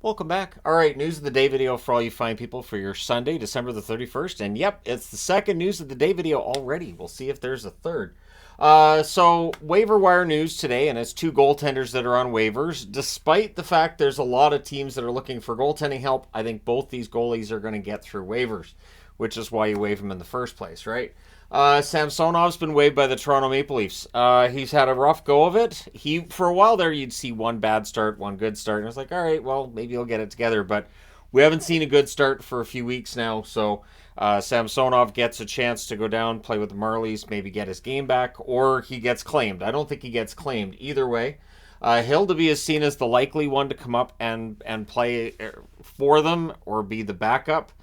Welcome back. All right, news of the day video for all you fine people for your Sunday, December the 31st. And yep, it's the second news of the day video already. We'll see if there's a third. So waiver wire news today, and it's two goaltenders that are on waivers. Despite the fact there's a lot of teams that are looking for goaltending help, I think both these goalies are going to get through waivers, which is why you waive them in the first place, right? Samsonov's been waived by the Toronto Maple Leafs. He's had a rough go of it. For a while there, you'd see one bad start, one good start, and I was like, all right, well, maybe he'll get it together. But we haven't seen a good start for a few weeks now, so Samsonov gets a chance to go down, play with the Marlies, maybe get his game back, or he gets claimed. I don't think he gets claimed either way. Hildeby is seen as the likely one to come up and play for them or be the backup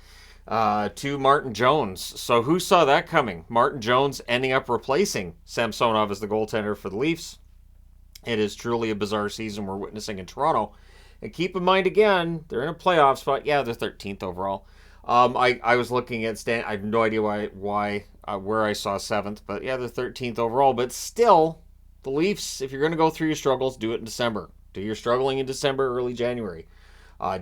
to Martin Jones. So who saw that coming? Martin Jones ending up replacing Samsonov as the goaltender for the Leafs. It is truly a bizarre season we're witnessing in Toronto. And keep in mind, again, they're in a playoff spot. Yeah, they're 13th overall. I was looking at I have no idea where I saw 7th, but yeah, they're 13th overall. But still, the Leafs, if you're going to go through your struggles, do it in December. Do your struggling in December, early January.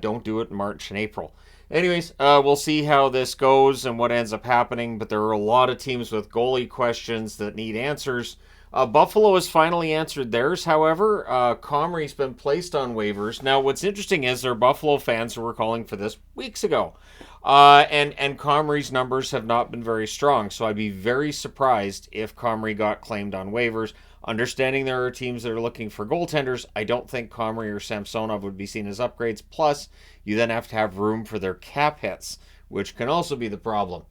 Don't do it in March and April. Anyways, we'll see how this goes and what ends up happening, but there are a lot of teams with goalie questions that need answers. Buffalo has finally answered theirs, however. Comrie's been placed on waivers. Now, what's interesting is there are Buffalo fans who were calling for this weeks ago. And Comrie's numbers have not been very strong, so I'd be very surprised if Comrie got claimed on waivers. Understanding there are teams that are looking for goaltenders, I don't think Comrie or Samsonov would be seen as upgrades. Plus, you then have to have room for their cap hits, which can also be the problem.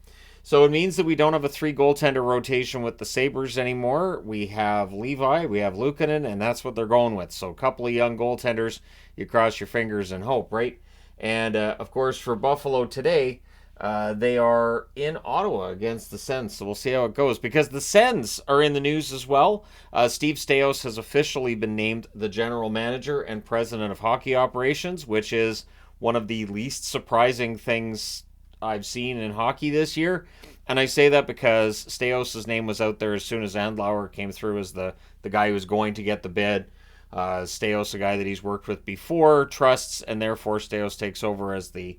So it means that we don't have a 3-goaltender rotation with the Sabres anymore. We have Levi, we have Luukkonen, and that's what they're going with. So a couple of young goaltenders, you cross your fingers and hope, right? And, of course, for Buffalo today, they are in Ottawa against the Sens, so we'll see how it goes. Because the Sens are in the news as well. Steve Staios has officially been named the general manager and president of hockey operations, which is one of the least surprising things I've seen in hockey this year. And I say that because Staios' name was out there as soon as Andlauer came through as the guy who was going to get the bid. Staios, a guy that he's worked with before, trusts, and therefore Staios takes over as the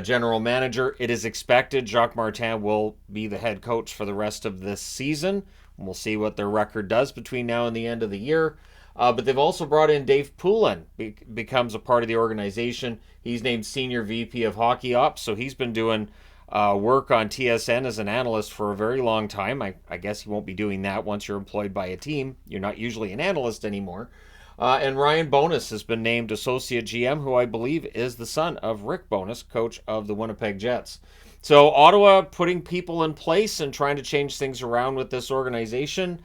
general manager. It is expected Jacques Martin will be the head coach for the rest of this season. We'll see what their record does between now and the end of the year. But they've also brought in Dave Poulin, becomes a part of the organization. He's named Senior VP of Hockey Ops, so he's been doing work on TSN as an analyst for a very long time. I guess he won't be doing that once you're employed by a team. You're not usually an analyst anymore. And Ryan Bowness has been named Associate GM, who I believe is the son of Rick Bowness, coach of the Winnipeg Jets. So Ottawa putting people in place and trying to change things around with this organization.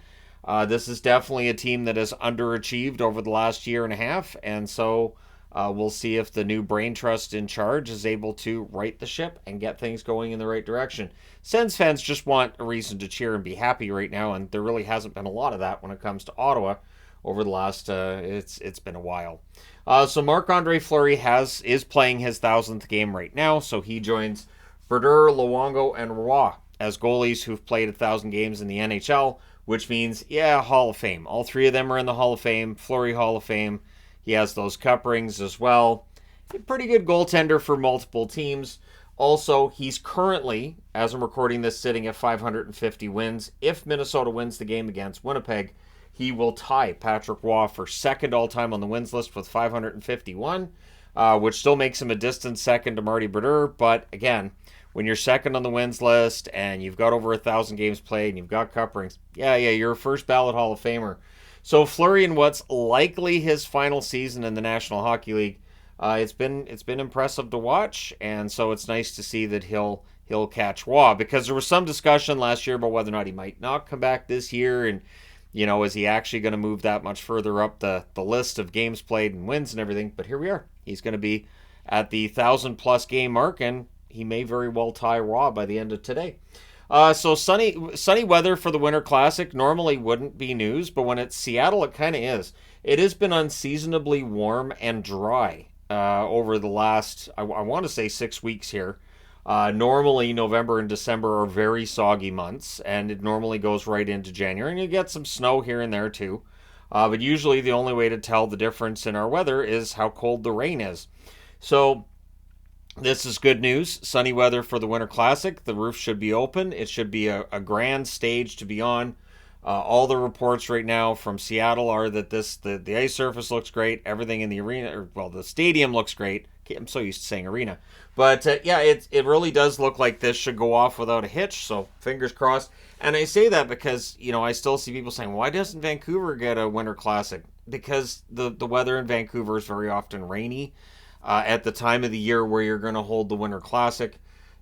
This is definitely a team that has underachieved over the last year and a half, and so we'll see if the new brain trust in charge is able to right the ship and get things going in the right direction. Sens fans just want a reason to cheer and be happy right now, and there really hasn't been a lot of that when it comes to Ottawa over the last, it's been a while. So Marc-Andre Fleury is playing his 1,000th game right now, so he joins Brodeur, Luongo, and Roy as goalies who've played 1,000 games in the NHL, which means, Hall of Fame. All three of them are in the Hall of Fame. Fleury, Hall of Fame. He has those cup rings as well. A pretty good goaltender for multiple teams. Also, he's currently, as I'm recording this, sitting at 550 wins. If Minnesota wins the game against Winnipeg, he will tie Patrick Roy for second all-time on the wins list with 551, which still makes him a distant second to Marty Brodeur. But again, when you're second on the wins list and you've got over 1,000 games played and you've got cup rings, you're a first ballot Hall of Famer. So Fleury, in what's likely his final season in the National Hockey League, it's been impressive to watch, and so it's nice to see that he'll catch Roy, because there was some discussion last year about whether or not he might not come back this year, and is he actually going to move that much further up the list of games played and wins and everything? But here we are. He's going to be at the 1,000-plus game mark, and he may very well tie Roy by the end of today. So sunny weather for the Winter Classic normally wouldn't be news, but when it's Seattle, it kind of is. It has been unseasonably warm and dry over the last, I want to say 6 weeks here. Normally, November and December are very soggy months, and it normally goes right into January, and you get some snow here and there too. But usually the only way to tell the difference in our weather is how cold the rain is. So this is good news. Sunny weather for the Winter Classic. The roof should be open. It should be a grand stage to be on. All the reports right now from Seattle are that the ice surface looks great. Everything in the arena, the stadium looks great. I'm so used to saying arena, but yeah, it really does look like this should go off without a hitch. So fingers crossed. And I say that because I still see people saying, why doesn't Vancouver get a Winter Classic? Because the weather in Vancouver is very often rainy at the time of the year where you're going to hold the Winter Classic,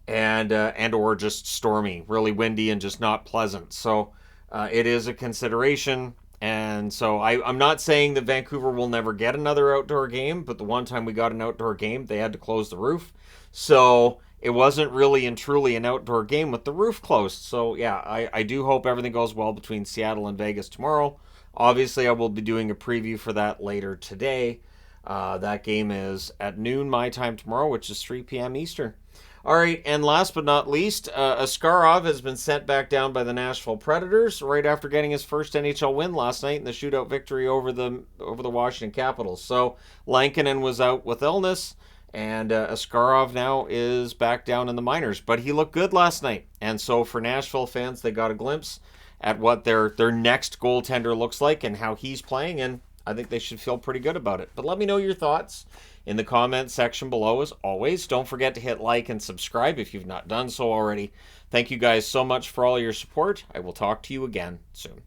and or just stormy, really windy, and just not pleasant. So it is a consideration. And so I'm not saying that Vancouver will never get another outdoor game, but the one time we got an outdoor game, they had to close the roof. So it wasn't really and truly an outdoor game with the roof closed. So yeah, I do hope everything goes well between Seattle and Vegas tomorrow. Obviously, I will be doing a preview for that later today. That game is at noon my time tomorrow, which is 3 p.m. Eastern. All right, and last but not least, Askarov has been sent back down by the Nashville Predators right after getting his first NHL win last night in the shootout victory over the Washington Capitals. So Lankinen was out with illness, and Askarov now is back down in the minors. But he looked good last night, and so for Nashville fans, they got a glimpse at what their next goaltender looks like and how he's playing, and I think they should feel pretty good about it. But let me know your thoughts in the comment section below. As always, don't forget to hit like and subscribe if you've not done so already. Thank you guys so much for all your support. I will talk to you again soon.